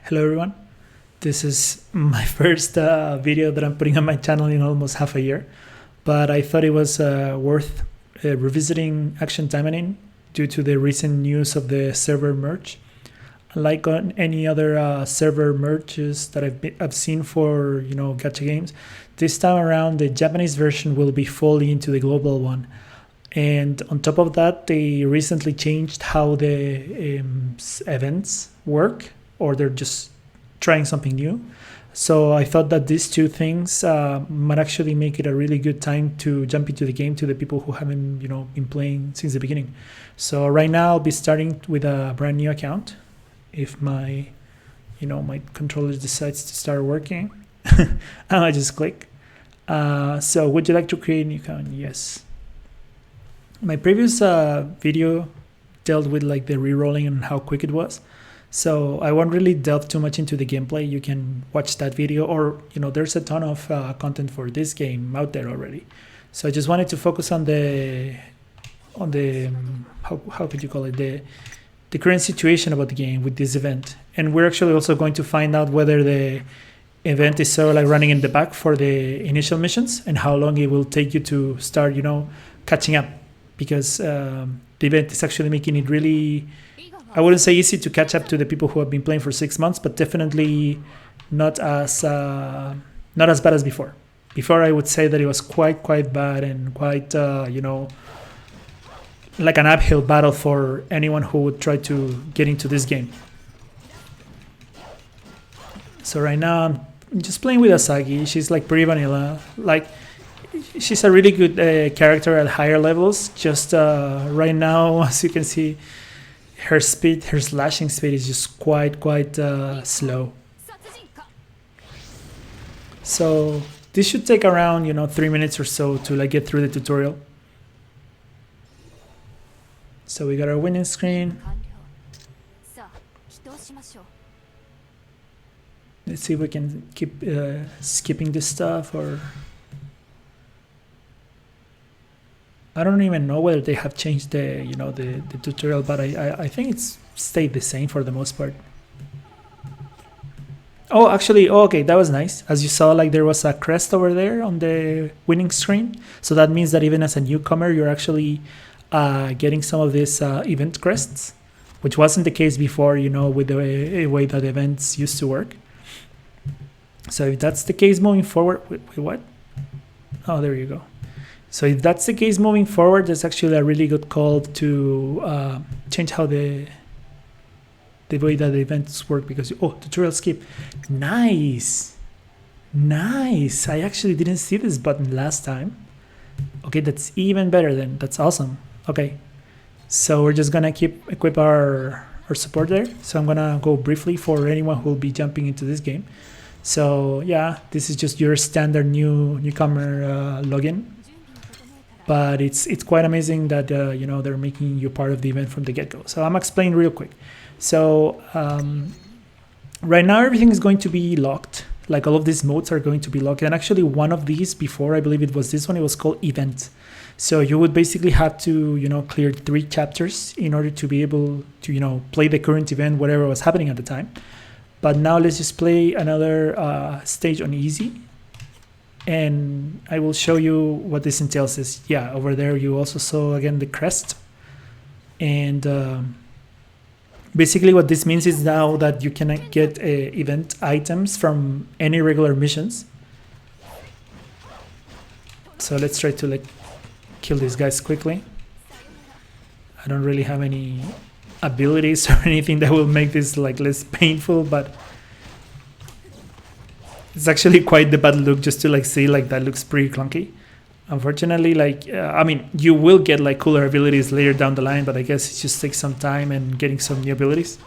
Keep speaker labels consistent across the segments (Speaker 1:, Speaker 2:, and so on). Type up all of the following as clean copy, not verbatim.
Speaker 1: Hello everyone, this is my first video that I'm putting on my channel in almost half a year, but I thought it was worth revisiting Action Taimanin due to the recent news of the server merge. Unlike on any other server merges that I've seen for gacha games, this time around the Japanese version will be fully into the global one. And on top of that, they recently changed how the events work, or they're just trying something new. So I thought that these two things might actually make it a really good time to jump into the game to the people who haven't been playing since the beginning. So right now I'll be starting with a brand new account. If my my controller decides to start working, I just click. So would you like to create a new account? Yes. My previous video dealt with like the re-rolling and how quick it was, so I won't really delve too much into the gameplay. You can watch that video, or there's a ton of content for this game out there already. So I just wanted to focus on the how could you call it, the current situation about the game with this event. And we're actually also going to find out whether the event is sort of like running in the back for the initial missions, and how long it will take you to start catching up, because the event is actually making it really, I wouldn't say easy to catch up to the people who have been playing for 6 months, but definitely not as bad as before. Before, I would say that it was quite bad and quite like an uphill battle for anyone who would try to get into this game. So right now I'm just playing with Asagi. She's like pretty vanilla. Like, she's a really good character at higher levels. Just right now, as you can see, her slashing speed is just quite slow. So this should take around 3 minutes or so to like get through the tutorial. So we got our winning screen. Let's see if we can keep skipping this stuff, or I don't even know whether they have changed the the tutorial, but I think it's stayed the same for the most part. Oh, actually, okay, that was nice. As you saw, like there was a crest over there on the winning screen, so that means that even as a newcomer, you're actually getting some of these event crests, which wasn't the case before, with the way that events used to work. So if that's the case moving forward, wait, what? Oh, there you go. So if that's the case moving forward, that's actually a really good call to change how the way that the events work, because tutorial skip. Nice. I actually didn't see this button last time. Okay, that's even better then. That's awesome. Okay, so we're just gonna equip our support there. So I'm gonna go briefly for anyone who will be jumping into this game. So yeah, this is just your standard newcomer login, but it's quite amazing that they're making you part of the event from the get-go. So I'm explaining real quick. So right now everything is going to be locked. Like all of these modes are going to be locked, and actually one of these before, I believe it was this one, it was called event. So you would basically have to clear 3 chapters in order to be able to play the current event, whatever was happening at the time. But now let's just play another stage on easy, and I will show you what this entails. Is over there you also saw again the crest, and basically what this means is now that you can get event items from any regular missions. So let's try to kill these guys quickly. I don't really have any abilities or anything that will make this less painful, but it's actually quite the bad look just to see that looks pretty clunky. Unfortunately, I mean, you will get cooler abilities later down the line, but I guess it just takes some time and getting some new abilities.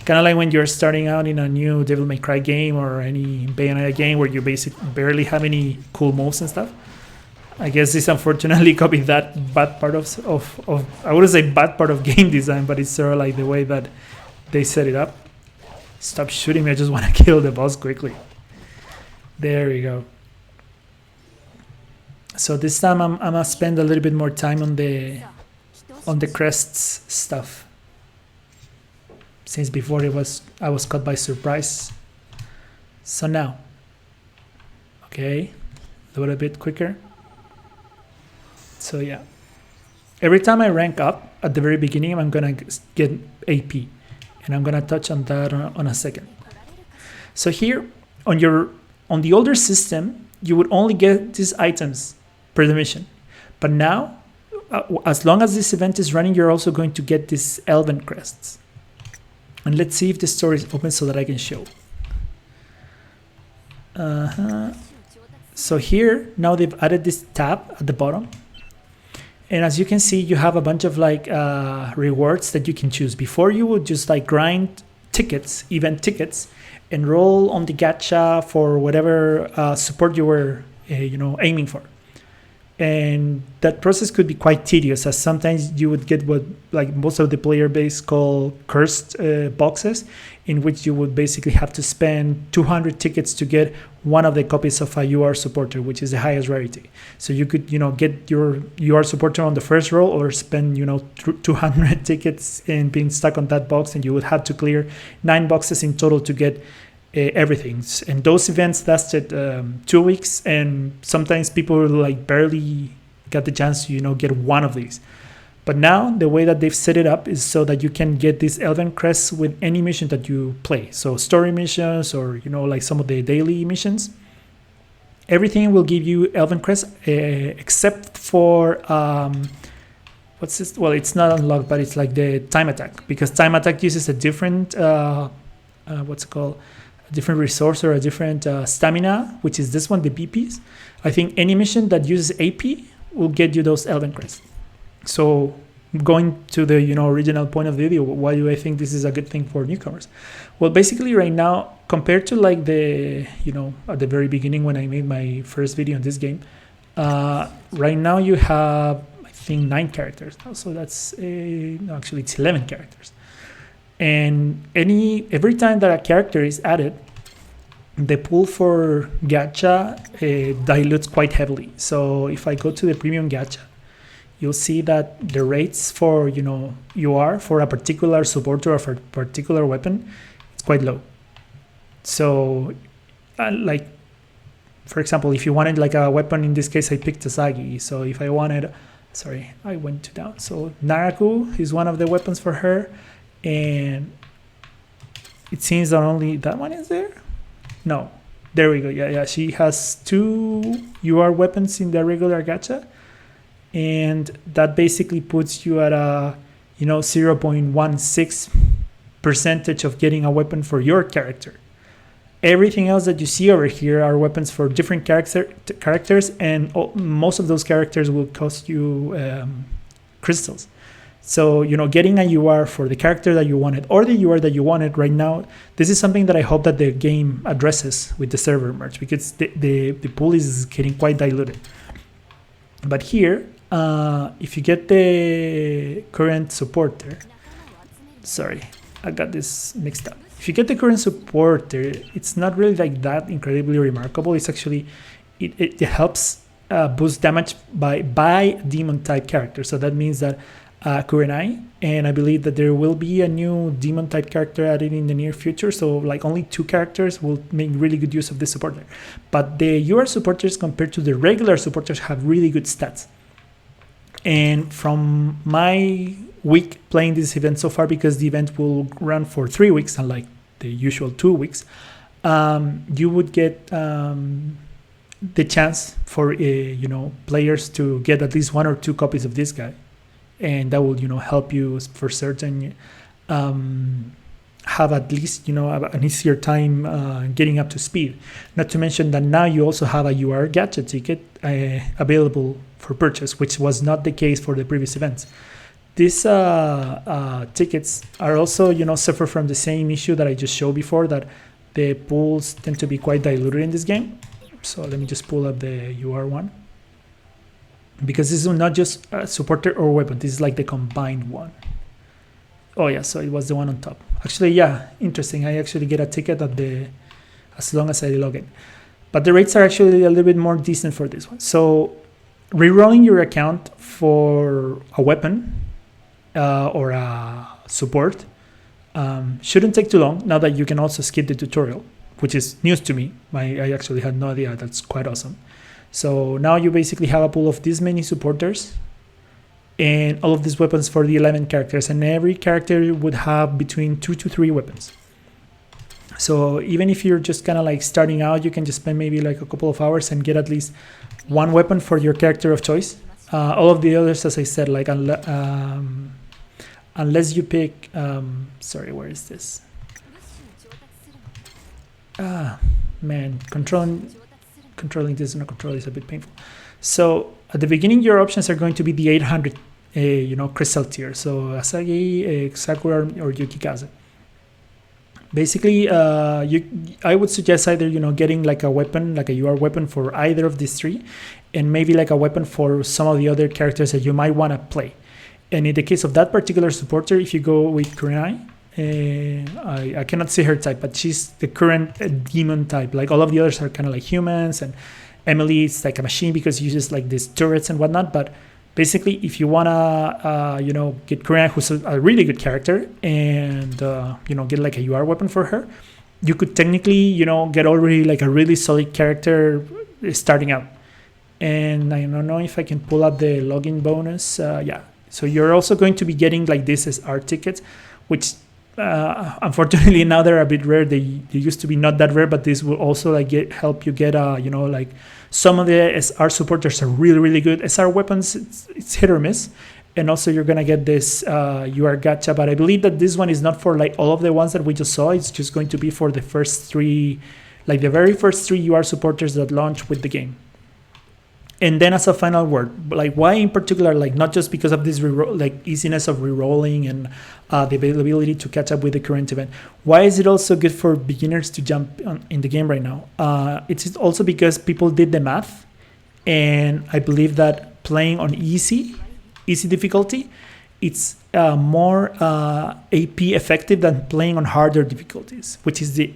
Speaker 1: Kind of like when you're starting out in a new Devil May Cry game or any Bayonetta game where you basically barely have any cool moves and stuff. I guess this unfortunately copied that bad part of I wouldn't say bad part of game design, but it's sort of like the way that they set it up. Stop shooting me, I just want to kill the boss quickly. There we go. So this time I'm gonna spend a little bit more time on the crests stuff. since before I was caught by surprise. So now, okay, a little bit quicker. So yeah, every time I rank up at the very beginning, I'm gonna get AP, and I'm gonna touch on that on a second. So here on the older system, you would only get these items per the mission, but now, as long as this event is running, you're also going to get these elven crests. And let's see if the store is open so that I can show. So here now they've added this tab at the bottom, and as you can see, you have a bunch of like rewards that you can choose. Before, you would just like grind tickets, event tickets, and roll on the gacha for whatever support you were aiming for. And that process could be quite tedious, as sometimes you would get what like most of the player base call cursed boxes, in which you would basically have to spend 200 tickets to get one of the copies of a UR supporter, which is the highest rarity. So you could get your UR supporter on the first roll, or spend 200 tickets and being stuck on that box, and you would have to clear 9 boxes in total to get everything. And those events lasted 2 weeks, and sometimes people like barely got the chance to get one of these. But now the way that they've set it up is so that you can get these elven crests with any mission that you play. So story missions, or like some of the daily missions, everything will give you elven crests, except for what's this? Well, it's not unlocked, but it's like the time attack, because time attack uses a different what's it called, a different resource, or a different stamina, which is this one, the BPs. I think any mission that uses AP will get you those elven crests. So going to the original point of the video, why do I think this is a good thing for newcomers? Well, basically right now, compared to like the at the very beginning when I made my first video in this game, right now you have, I think, 9 characters now. So that's no, actually it's 11 characters. And every time that a character is added, the pool for gacha dilutes quite heavily. So if I go to the premium gacha, you'll see that the rates for UR for a particular supporter or for a particular weapon, it's quite low. So like, for example, if you wanted like a weapon, in this case I picked Asagi. So if I wanted, sorry, I went too down. So Naraku is one of the weapons for her, and it seems that only that one is there. No, there we go. Yeah, she has 2 UR weapons in the regular gacha, and that basically puts you at a 0.16% of getting a weapon for your character. Everything else that you see over here are weapons for different characters, and most of those characters will cost you crystals. So, getting a UR for the character that you wanted, or the UR that you wanted right now, this is something that I hope that the game addresses with the server merge, because the pool is getting quite diluted. But here, if you get the current supporter, sorry, I got this mixed up. If you get the current supporter, it's not really like that incredibly remarkable. It's actually, it helps boost damage by demon type character. So that means that Kurenai, and I believe that there will be a new demon type character added in the near future. So like only 2 characters will make really good use of this supporter. But the UR supporters compared to the regular supporters have really good stats. And from my week playing this event so far, because the event will run for 3 weeks, unlike the usual 2 weeks, you would get the chance for players to get at least 1 or 2 copies of this guy, and that will help you for certain have at least an easier time getting up to speed. Not to mention that now you also have a UR gacha ticket available for purchase, which was not the case for the previous events. These tickets are also suffer from the same issue that I just showed before, that the pools tend to be quite diluted in this game. So let me just pull up the UR one, because this is not just a supporter or weapon, this is like the combined one. Oh yeah, so it was the one on top. Actually, yeah, interesting. I actually get a ticket as long as I log in. But the rates are actually a little bit more decent for this one. So rerolling your account for a weapon or a support Shouldn't take too long now that you can also skip the tutorial, which is news to me. I actually had no idea. That's quite awesome. So now you basically have a pool of this many supporters and all of these weapons for the 11 characters, and every character would have between 2 to 3 weapons. So even if you're just kind of like starting out, you can just spend maybe like a couple of hours and get at least one weapon for your character of choice. All of the others, as I said, like unless you pick sorry, where is this? Man, controlling this and control is a bit painful. So at the beginning, your options are going to be the 800 crystal tier, so Asagi, Sakura, or Yukikaze. Basically, I would suggest either getting like a weapon, like a UR weapon for either of these 3, and maybe like a weapon for some of the other characters that you might want to play. And in the case of that particular supporter, if you go with Kurenai, I cannot see her type, but she's the current demon type. Like all of the others are kind of like humans, and Emily is like a machine because she uses like these turrets and whatnot. But basically, if you wanna get Kurenai, who's a really good character, and get like a UR weapon for her, you could technically get already like a really solid character starting out. And I don't know if I can pull up the login bonus. Yeah. So you're also going to be getting like this as art tickets, which unfortunately now they're a bit rare. They used to be not that rare, but this will also like help you get like some of the SR supporters are really, really good. SR weapons, it's hit or miss. And also you're gonna get this UR gacha, but I believe that this one is not for like all of the ones that we just saw. It's just going to be for the first 3, like the very first 3 UR supporters that launch with the game. And then as a final word, like why in particular, like not just because of this like easiness of rerolling and the availability to catch up with the current event, why is it also good for beginners to jump in the game right now? It's also because people did the math, and I believe that playing on easy difficulty, it's more AP effective than playing on harder difficulties, which is the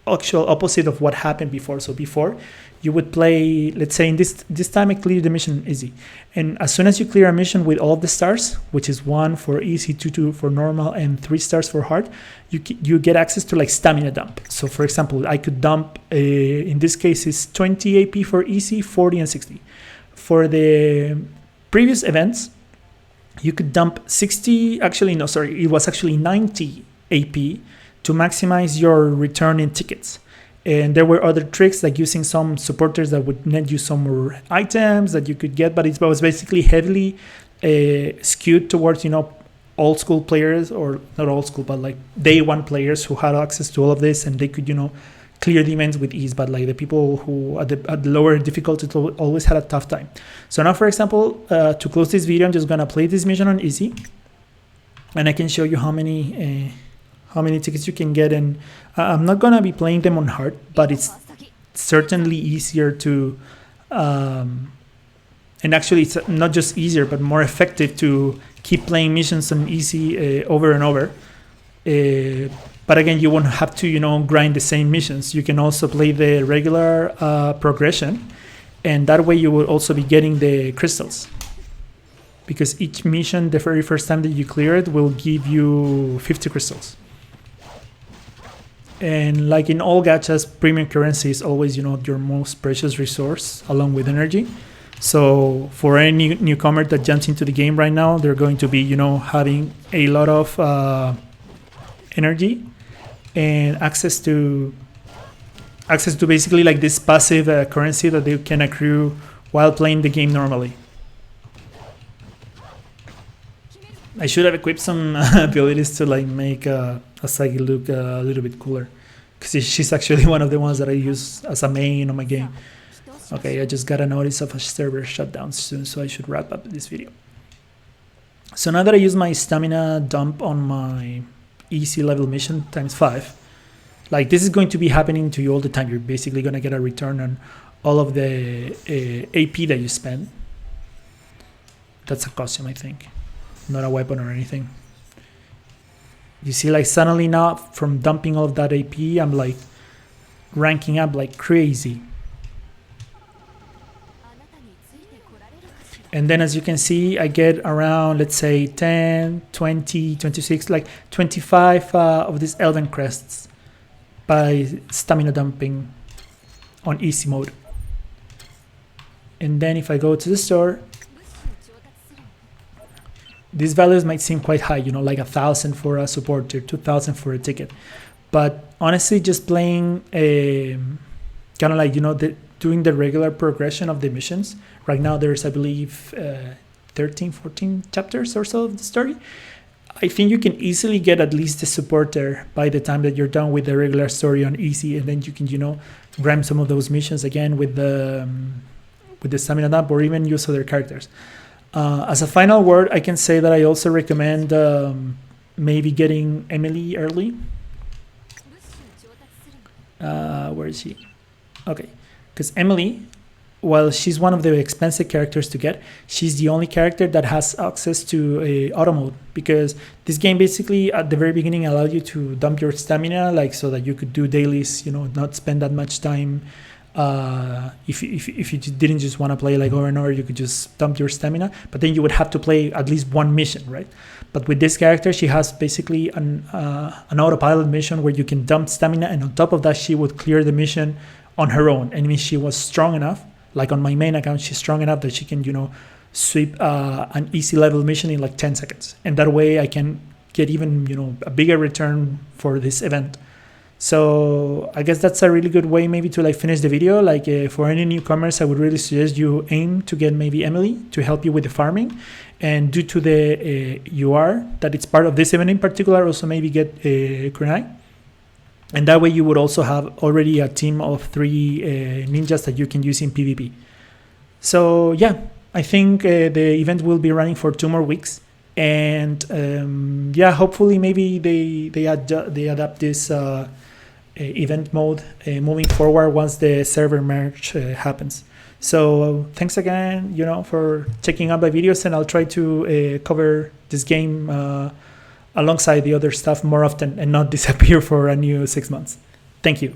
Speaker 1: actual opposite of what happened before. So before, you would play, let's say in this time I cleared the mission easy, and as soon as you clear a mission with all of the stars, which is 1 for easy, 2 for normal, and 3 stars for hard, you get access to like stamina dump. So for example, I could dump in this case is 20 AP for easy, 40 and 60. For the previous events, you could dump 60, actually no, sorry, it was actually 90 AP to maximize your return in tickets. And there were other tricks like using some supporters that would net you some more items that you could get, but it was basically heavily skewed towards old school players, or not old school, but like day one players who had access to all of this, and they could clear the events with ease. But like the people who at the lower difficulty always had a tough time. So now, for example, to close this video, I'm just gonna play this mission on easy, and I can show you how many tickets you can get. And I'm not gonna be playing them on hard, but it's certainly easier to and actually it's not just easier but more effective to keep playing missions on easy over and over. But again, you won't have to grind the same missions. You can also play the regular progression, and that way you will also be getting the crystals, because each mission the very first time that you clear it will give you 50 crystals. And like in all gachas, premium currency is always, your most precious resource along with energy. So for any newcomer that jumps into the game right now, they're going to be, having a lot of energy and access to basically like this passive currency that they can accrue while playing the game normally. I should have equipped some abilities to like make Asagi look a little bit cooler, because she's actually one of the ones that I use as a main on my game. Okay, I just got a notice of a server shutdown soon, so I should wrap up this video. So now that I use my stamina dump on my easy level mission ×5, like this is going to be happening to you all the time. You're basically going to get a return on all of the AP that you spend. That's a costume, I think, not a weapon or anything. You see, like suddenly now from dumping all of that AP, I'm like ranking up like crazy. And then as you can see, I get around, let's say 10, 20, 26, like 25 of these Elven Crests by stamina dumping on easy mode. And then if I go to the store, these values might seem quite high, you know, like 1,000 for a supporter, 2,000 for a ticket. But honestly, just playing kind of like, you know, doing the regular progression of the missions. Right now there's, I believe, 13, 14 chapters or so of the story. I think you can easily get at least the supporter by the time that you're done with the regular story on easy, and then you can, you know, ram some of those missions again with the stamina dump, or even use other characters. As a final word, I can say that I also recommend maybe getting Emily early. Where is she? Okay, because Emily, while she's one of the expensive characters to get, she's the only character that has access to a auto mode, because this game basically at the very beginning allowed you to dump your stamina, like so that you could do dailies, you know, not spend that much time. If you didn't just want to play like over and over, you could just dump your stamina, but then you would have to play at least one mission, right? But with this character, she has basically an autopilot mission where you can dump stamina, and on top of that, she would clear the mission on her own. And I mean, she was strong enough, like on my main account, she's strong enough that she can, you know, sweep an easy level mission in like 10 seconds. And that way I can get even, you know, a bigger return for this event. So I guess that's a really good way maybe to like finish the video. Like for any newcomers, I would really suggest you aim to get maybe Emily to help you with the farming. And due to the UR that it's part of this event in particular, also maybe get Kunai. And that way you would also have already a team of 3 ninjas that you can use in PvP. So yeah, I think the event will be running for 2 more weeks. And yeah, hopefully maybe they adapt this event mode moving forward once the server merge happens. So thanks again, you know, for checking out my videos, and I'll try to cover this game alongside the other stuff more often and not disappear for a new 6 months. Thank you.